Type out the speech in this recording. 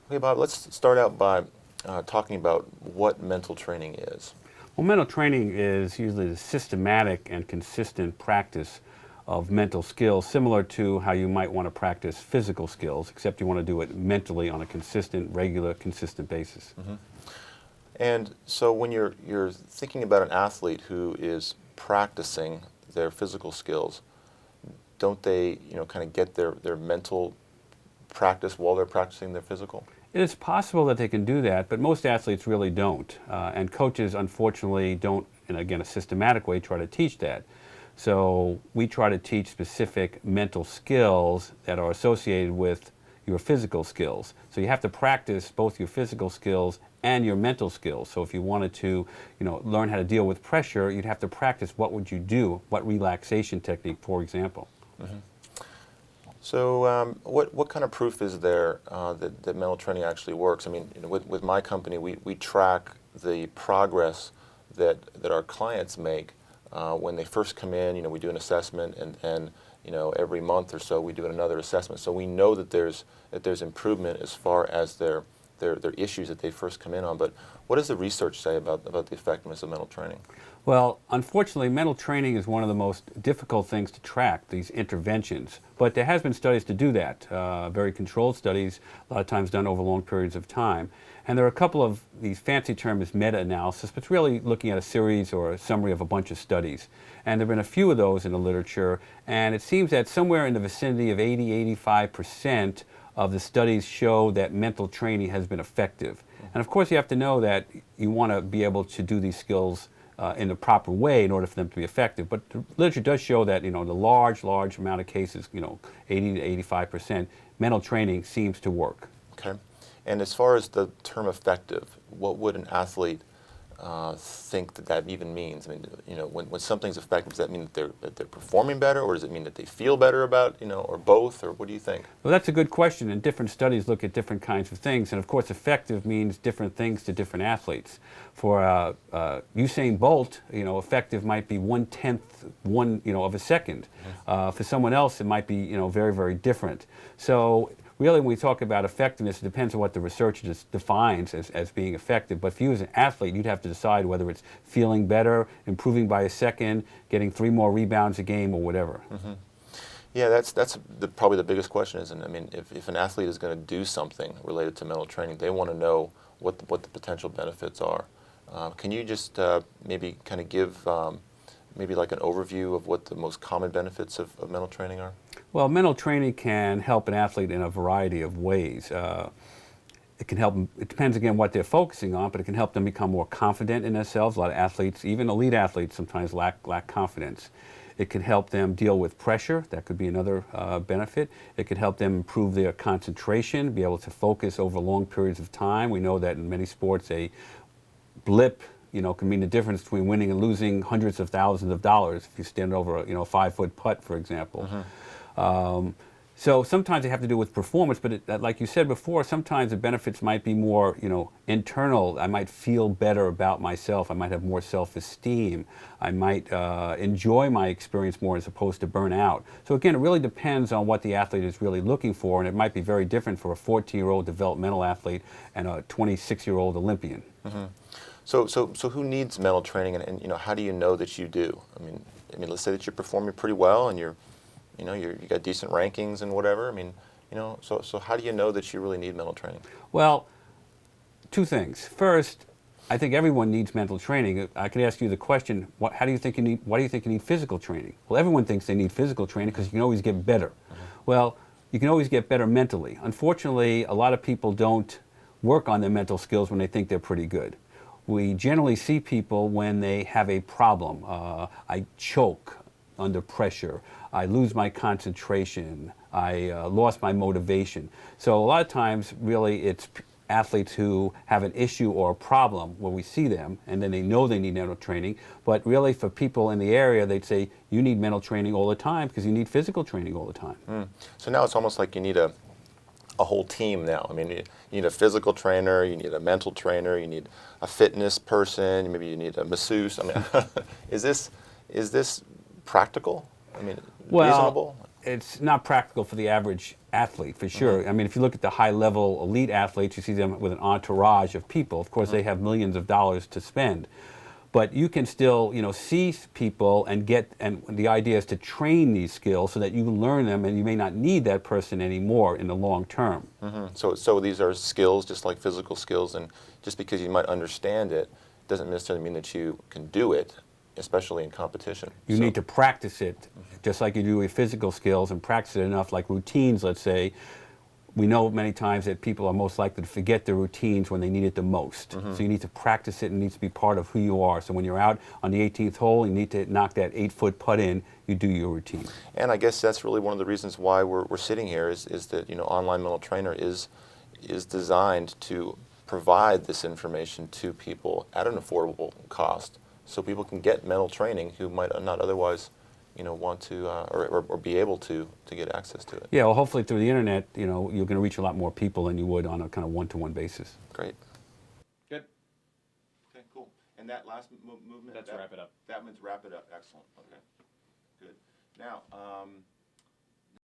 Okay, Bob, let's start out by talking about what mental training is. Well, mental training is usually the systematic and consistent practice of mental skills, similar to how you might want to practice physical skills, except you want to do it mentally on a consistent, regular, consistent basis. Mm-hmm. And so when you're thinking about an athlete who is practicing their physical skills, don't they, kind of get their mental practice while they're practicing their physical? It is possible that they can do that, but most athletes really don't. And coaches, unfortunately, don't, in again, a systematic way, try to teach that. So we try to teach specific mental skills that are associated with your physical skills. So you have to practice both your physical skills and your mental skills. So if you wanted to, learn how to deal with pressure, you'd have to practice what would you do, what relaxation technique, for example. Mm-hmm. So what kind of proof is there that mental training actually works? I mean, with my company, we track the progress that our clients make when they first come in. We do an assessment, and every month or so we do another assessment. So we know that there's improvement as far as their issues that they first come in on. But what does the research say about the effectiveness of mental training? Well, unfortunately, mental training is one of the most difficult things to track, these interventions. But there has been studies to do that, very controlled studies, a lot of times done over long periods of time. And there are a couple of these fancy terms, meta-analysis, but it's really looking at a series or a summary of a bunch of studies. And there have been a few of those in the literature, and it seems that somewhere in the vicinity of 80–85% of the studies show that mental training has been effective. And of course you have to know that you want to be able to do these skills in the proper way in order for them to be effective. But the literature does show that, the large amount of cases, 80–85%, mental training seems to work. Okay. And as far as the term effective, what would an athlete think that even means? I mean, when something's effective, does that mean that they're performing better, or does it mean that they feel better about, or both, or what do you think? Well, that's a good question, and different studies look at different kinds of things, and of course effective means different things to different athletes. For Usain Bolt, effective might be 1/10 of a second. Mm-hmm. For someone else, it might be, very, very different. So really, when we talk about effectiveness, it depends on what the research defines as being effective. But for you as an athlete, you'd have to decide whether it's feeling better, improving by a second, getting 3 more rebounds a game, or whatever. Mm-hmm. Yeah, that's probably the biggest question, isn't it? I mean, if an athlete is going to do something related to mental training, they want to know what the potential benefits are. Can you just maybe kind of give maybe like an overview of what the most common benefits of mental training are? Well, mental training can help an athlete in a variety of ways. It can help them, it depends again what they're focusing on, but it can help them become more confident in themselves. A lot of athletes, even elite athletes, sometimes lack confidence. It can help them deal with pressure. That could be another benefit. It could help them improve their concentration, be able to focus over long periods of time. We know that in many sports, a blip can mean the difference between winning and losing hundreds of thousands of dollars if you stand over a 5-foot putt, for example. Mm-hmm. So sometimes they have to do with performance, but like you said before, sometimes the benefits might be more, internal. I might feel better about myself. I might have more self-esteem. I might enjoy my experience more as opposed to burn out. So again, it really depends on what the athlete is really looking for, and it might be very different for a 14-year-old developmental athlete and a 26-year-old Olympian. Mm-hmm. So who needs mental training, and how do you know that you do? I mean, let's say that you're performing pretty well, and you got decent rankings and whatever. I mean, so how do you know that you really need mental training? Well, 2 things. First, I think everyone needs mental training. I could ask you the question: why do you think you need physical training? Well, everyone thinks they need physical training because you can always get better. Mm-hmm. Well, you can always get better mentally. Unfortunately, a lot of people don't work on their mental skills when they think they're pretty good. We generally see people when they have a problem. I choke under pressure. I lose my concentration. I lost my motivation. So a lot of times, really, it's athletes who have an issue or a problem where we see them, and then they know they need mental training. But really, for people in the area, they'd say, you need mental training all the time because you need physical training all the time. Mm. So now it's almost like you need a whole team now. I mean, you need a physical trainer, you need a mental trainer, you need a fitness person, maybe you need a masseuse. I mean, is this practical? I mean, reasonable? it's not practical for the average athlete, for sure. I mean, if you look at the high-level elite athletes, you see them with an entourage of people. Of course, they have millions of dollars to spend. But you can still, see people and the idea is to train these skills so that you learn them and you may not need that person anymore in the long term. So these are skills just like physical skills, and just because you might understand it doesn't necessarily mean that you can do it, especially in competition. You need to practice it, just like you do with physical skills, and practice it enough, like routines, let's say. We know many times that people are most likely to forget their routines when they need it the most. So you need to practice it, and it needs to be part of who you are. So when you're out on the 18th hole, you need to knock that 8-foot putt in, you do your routine. And I guess that's really one of the reasons why we're sitting here is that online mental trainer is designed to provide this information to people at an affordable cost, so people can get mental training who might not otherwise want to or be able to get access to it. Yeah, well, hopefully through the internet, you're going to reach a lot more people than you would on a kind of one-to-one basis. Great. Good. Okay, cool. And that last movement? That's wrap it up. That means wrap it up. Excellent. Okay. Good. Now,